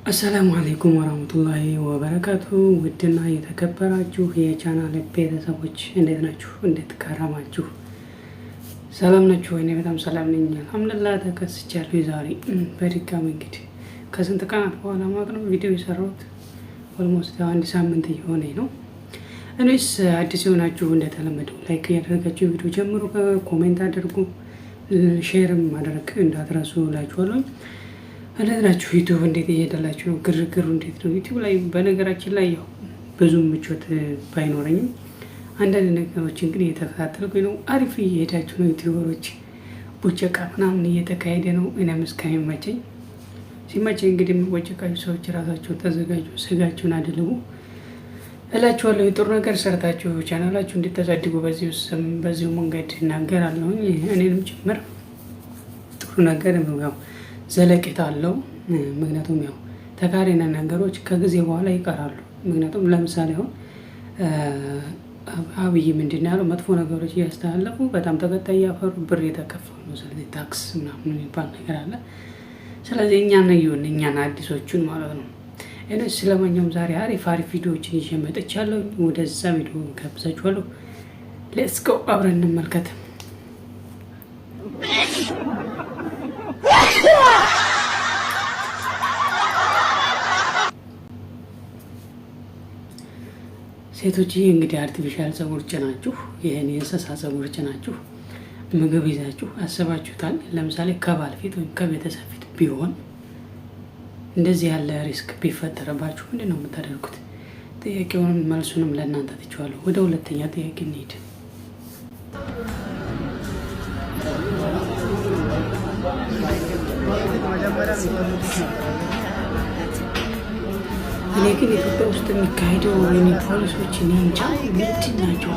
አሰላሙ አለይኩም ወራህመቱላሂ ወበረካቱ። ውድና የተከበራችሁ የቻናል ቤተሰቦች እንዴት ናችሁ? እንዴት ከረማችሁ? ሰላም ናችሁ? እኔ በጣም ሰላም ነኝ አልሐምዱሊላህ። ተከስቻለሁ ዛሬ በድጋሚ እንግዲህ ከስንት ቀናት በኋላ ማለት ነው ቪዲዮ የሰራሁት ኦልሞስት አንድ ሳምንት እየሆነኝ ነው። እኔስ አዲስ የሆናችሁ እንደተለመደው ላይክ እያደረጋችሁ ቪዲዮ ጀምሩ፣ ኮሜንት አድርጉ፣ ሼርም ማድረግ እንዳትረሱ እላችኋለሁ። እንዴት ናችሁ? ዩቲዩብ እንዴት እየሄደላችሁ ነው? ግርግሩ እንዴት ነው? ዩቲዩብ ላይ በነገራችን ላይ ያው ብዙም ምቾት ባይኖረኝም አንዳንድ ነገሮችን ግን እየተከታተልኩኝ ነው። አሪፍ እየሄዳችሁ ነው ዩቲዩበሮች። ቡጨቃ ምናምን እየተካሄደ ነው። እኔም እስከሚመቸኝ ሲመቸኝ እንግዲህ የሚቦጨቃችሁ ሰዎች ራሳችሁን ተዘጋጁ፣ ስጋችሁን አድልቡ እላችኋለሁ። ጥሩ ነገር ሰርታችሁ ቻናላችሁ እንድታሳድጉ በዚሁ መንገድ እናገራለሁኝ፣ እኔንም ጭምር። ጥሩ ነገር ያው ዘለቄታ አለው። ምክንያቱም ያው ተካሪና ነገሮች ከጊዜ በኋላ ይቀራሉ። ምክንያቱም ለምሳሌ አሁን አብይ ምንድን ነው ያለው? መጥፎ ነገሮች እያስተላለፉ በጣም ተከታይ ያፈሩ ብር የተከፈሉ ነው። ስለዚህ ታክስ ምናምን የሚባል ነገር አለ። ስለዚህ እኛን ነዩን እኛን አዲሶቹን ማለት ነው። እኔ ስለማንኛውም ዛሬ አሪፍ ቪዲዮዎችን ይዤ መጥቻለሁ። ወደዛ ቪዲዮ ጋብዛችኋለሁ። ሌትስ ጎ አብረን እንመልከት። ሴቶች እንግዲህ አርቲፊሻል ፀጉር ጭናችሁ ይህን የእንስሳ ፀጉር ጭናችሁ ምግብ ይዛችሁ አስባችሁታል? ለምሳሌ ከባል ፊት ወይም ከቤተሰብ ፊት ቢሆን እንደዚህ ያለ ሪስክ ቢፈጠረባችሁ ምንድን ነው የምታደርጉት? ጥያቄውንም መልሱንም ለእናንተ ትችዋለሁ። ወደ ሁለተኛ ጥያቄ እንሂድ። እኔ ግን ኢትዮጵያ ውስጥ የሚካሄደው የኔ ፖሊሶች እኔ እንጃ ምንድን ናቸው?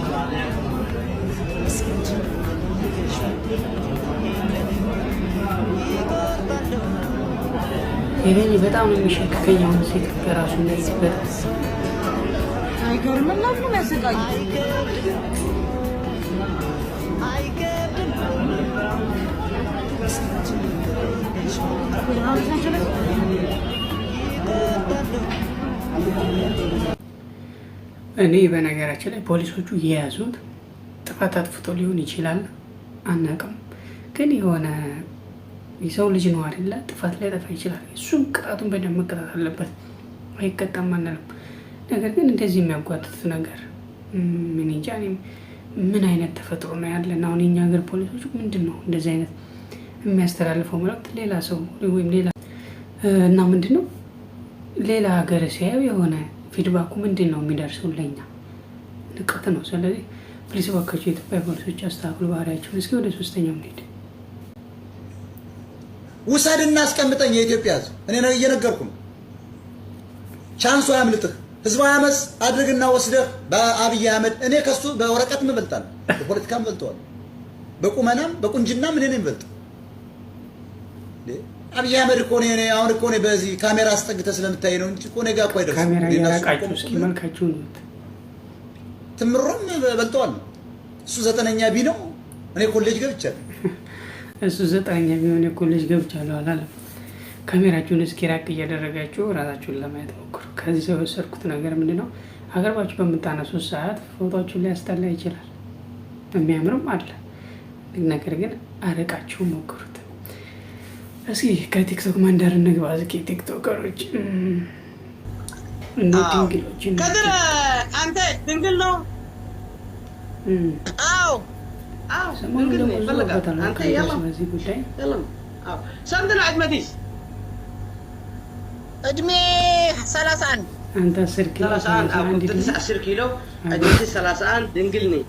ይሄን በጣም ነው የሚሸክከኝ። አሁን ሴት በራሱ እንደዚህበት አይገርምም? ለምን ያሰቃዩ? እኔ በነገራችን ላይ ፖሊሶቹ የያዙት ጥፋት አጥፍቶ ሊሆን ይችላል፣ አናውቅም። ግን የሆነ የሰው ልጅ ነው አይደለ? ጥፋት ላይ ጠፋ ይችላል። እሱም ቅጣቱን በደንብ መቀጣት አለበት። አይቀጣም አንልም። ነገር ግን እንደዚህ የሚያጓትት ነገር ምን እንጃ፣ ምን አይነት ተፈጥሮ ነው ያለን? አሁን የኛ ሀገር ፖሊሶች ምንድን ነው እንደዚህ አይነት የሚያስተላልፈው መልዕክት ሌላ ሰው ወይም ሌላ እና ምንድን ነው ሌላ ሀገር ሲያዩ የሆነ ፊድባኩ ምንድን ነው የሚደርሰው? ለኛ ንቀት ነው። ስለዚህ ፕሊስ እባካችሁ የኢትዮጵያ ፖሊሶች አስተካክሉ ባህሪያቸውን። እስኪ ወደ ሶስተኛው እንሂድ። ውሰድ እናስቀምጠኝ የኢትዮጵያ ሕዝብ እኔ ነው እየነገርኩ ነው። ቻንሱ ያምልጥህ። ህዝባዊ አመፅ አድርግና ወስደህ በአብይ አህመድ እኔ ከሱ በወረቀት ምበልጣል፣ በፖለቲካም በልጠዋል፣ በቁመናም በቁንጅናም እኔ ነኝ በልጥ። አብይ አህመድ እኮ ነው አሁን እኮ ነው በዚህ ካሜራ አስጠግተህ ስለምታይ ነው እንጂ እኮ ነው ጋር እኮ አይደለም። ካሜራ ያራቃችሁ እስኪ መልካችሁ ነው ትምሮም በልጠዋል። እሱ 9ኛ ቢ ነው፣ እኔ ኮሌጅ ገብቻለሁ። እሱ 9ኛ ቢ ነው፣ እኔ ኮሌጅ ገብቻለሁ አላለም። ካሜራችሁን እስኪ ራቅ እያደረጋችሁ ራሳችሁን ለማየት ሞክሩ። ከዚህ ሰው የወሰድኩት ነገር ምንድነው? አገርባችሁ በምታነሱት ሰዓት ፎቶአችሁን ሊያስጠላ ይችላል፣ የሚያምርም አለ። ነገር ግን አረቃችሁ ሞክሩት። እስኪ ከቲክቶክ መንደር እንግባ። እስኪ ቲክቶከሮች እንደ ድንግሎች ከድር አንተ ድንግል ነው? አዎ አዎ፣ ድንግል ነው። ይፈልጋል አንተ ያላ በዚህ ጉዳይ ሰላም። አዎ ስንት ነው እድሜሽ? እድሜ 31። አንተ 10 ኪሎ 10 ኪሎ እድሜ 31 ድንግል ነኝ።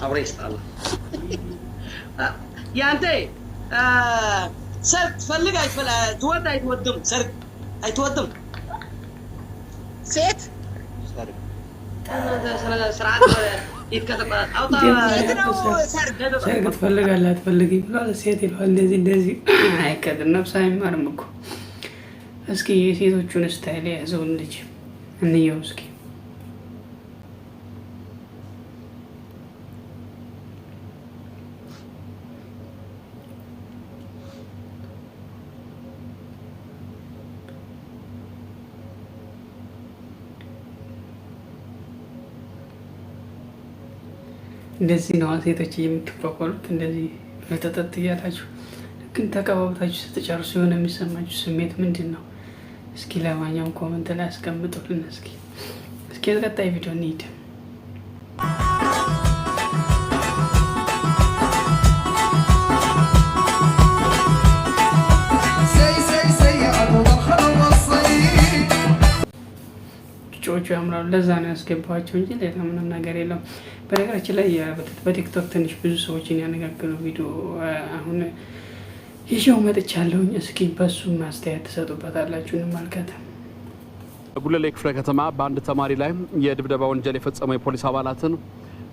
አብሬ ይስጣል ያንተ ሰርግ ትፈልግ ትወድ አይትወድም? ሰርግ አይትወድም? ሴት ሰርግ ትፈልጋለህ አትፈልግም ብሏል። ሴት ይለዋል። እንደዚህ አይቀጥም። ነፍስ አይማርም እኮ። እስኪ የሴቶቹን ስታይል የያዘውን ልጅ እንየው እስኪ። እንደዚህ ነው ሴቶች የምትቋቋሉት። እንደዚህ ለተጠጥ እያላችሁ ግን ተቀባብታችሁ ስትጨርሱ የሆነ የሚሰማችሁ ስሜት ምንድን ነው? እስኪ ለማንኛውም ኮመንት ላይ አስቀምጡልን። እስኪ ቀጣይ ቪዲዮ እንሂድ። ጮቹ ያምራሉ። ለዛ ነው ያስገባቸው እንጂ ሌላ ምንም ነገር የለውም። በነገራችን ላይ በቲክቶክ ትንሽ ብዙ ሰዎችን ያነጋገረው ቪዲዮ አሁን ይዤው መጥቻለሁኝ። እስኪ በሱ ማስተያየት ትሰጡበታላችሁ፣ እንመልከት። ጉለሌ ክፍለ ከተማ በአንድ ተማሪ ላይ የድብደባ ወንጀል የፈጸሙ የፖሊስ አባላትን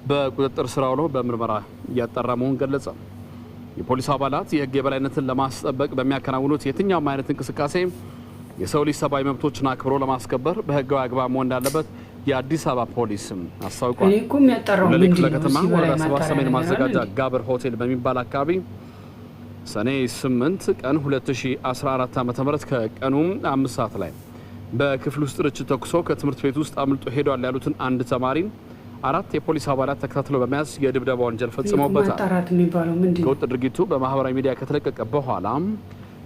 በቁጥጥር ስር ውሎ በምርመራ እያጣራ መሆኑን ገለጸ። የፖሊስ አባላት የህግ የበላይነትን ለማስጠበቅ በሚያከናውኑት የትኛውም አይነት እንቅስቃሴ የሰው ልጅ ሰብአዊ መብቶችን አክብሮ ለማስከበር በህጋዊ አግባብ መሆን እንዳለበት የአዲስ አበባ ፖሊስ አስታውቋል። ጉለሌ ክፍለ ከተማ ወረዳ 7 ሰሜን ማዘጋጃ ጋብር ሆቴል በሚባል አካባቢ ሰኔ 8 ቀን 2014 ዓ.ም ከቀኑ 5 ሰዓት ላይ በክፍል ውስጥ ርችት ተኩሶ ከትምህርት ቤት ውስጥ አምልጦ ሄዷል ያሉትን አንድ ተማሪ 4 የፖሊስ አባላት ተከታትለው በመያዝ የድብደባ ወንጀል ፈጽመውበታል። ከወጥ ድርጊቱ በማህበራዊ ሚዲያ ከተለቀቀ በኋላ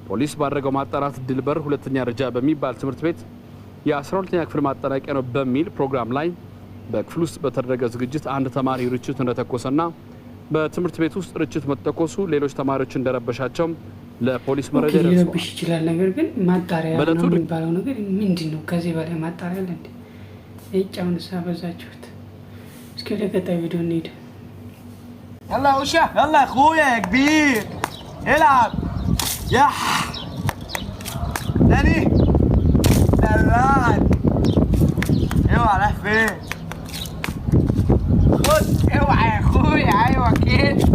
ፖሊስ ባደረገው ማጣራት ድልበር ሁለተኛ ደረጃ በሚባል ትምህርት ቤት የ12ኛ ክፍል ማጠናቀቂያ ነው በሚል ፕሮግራም ላይ በክፍል ውስጥ በተደረገ ዝግጅት አንድ ተማሪ ርችት እንደተኮሰና በትምህርት ቤት ውስጥ ርችት መተኮሱ ሌሎች ተማሪዎች እንደረበሻቸው ለፖሊስ መረጃ ሊረብሽ ይችላል። ነገር ግን ማጣሪያ ነው የሚባለው ነገር ምንድን ነው? ከዚህ በላይ ማጣሪያ አለ እንዴ? የጫውን ሳበዛችሁት። እስኪ ወደ ቀጣይ ቪዲዮ እንሂድ። يلا يا وشة يلا يا اخويا يا كبير العب يح تاني دلعت اوعى رايح فين خد اوعى يا اخويا ايوه كده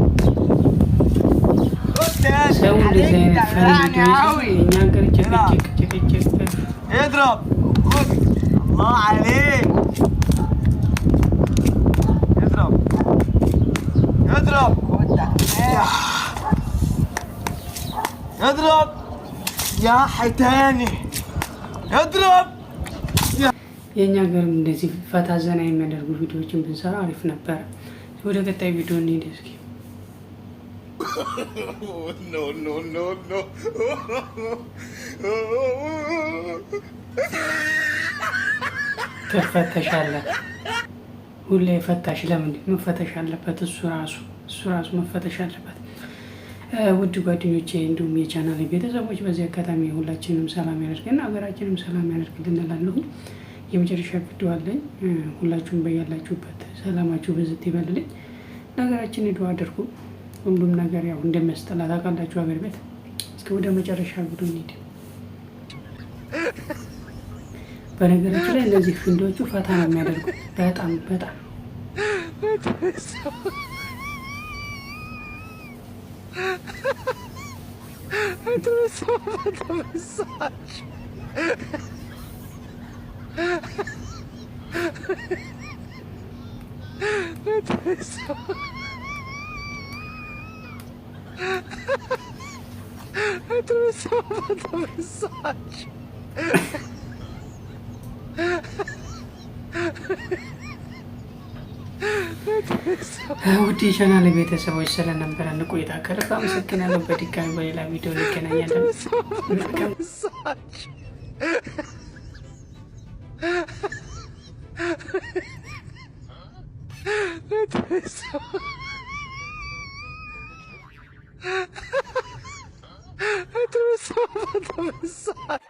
خد تاني دلعني قوي اضرب خد الله عليك اضرب اضرب اضرب يا حيتاني اضرب የኛ ሀገርም እንደዚህ ፈታ ዘና የሚያደርጉ ቪዲዮዎችን ብንሰራ አሪፍ ነበር። ወደ ቀጣይ ቪዲዮ እንሂድ እስኪ። No, no, no, no. ትፈተሻለህ። ሁሌ ፈታሽ ለምንድን መፈተሽ አለበት? እሱ ራሱ መፈተሽ አለበት። ውድ ጓደኞቼ እንዲሁም የቻናል ቤተሰቦች በዚህ አጋጣሚ ሁላችንም ሰላም ያደርገን፣ ሀገራችንም ሰላም ያደርግልን እላለሁ። የመጨረሻ ቪዲዮ አለኝ። ሁላችሁም በያላችሁበት ሰላማችሁ ብዝት ይበልልኝ። ለሀገራችን ዱዓ አድርጉ። ሁሉም ነገር ያው እንደሚያስጠላ ታውቃላችሁ ሀገር ቤት። እስኪ ወደ መጨረሻ ቪዲዮ እንሂድ። በነገራችን ላይ እነዚህ ፊልዶቹ ፈታ ነው የሚያደርጉ በጣም ውድ የቻናል ቤተሰቦች ስለነበረን ቆይታ ከልብ አመሰግናለሁ። በድጋሚ በሌላ ቪዲዮ እንገናኛለን። Massage.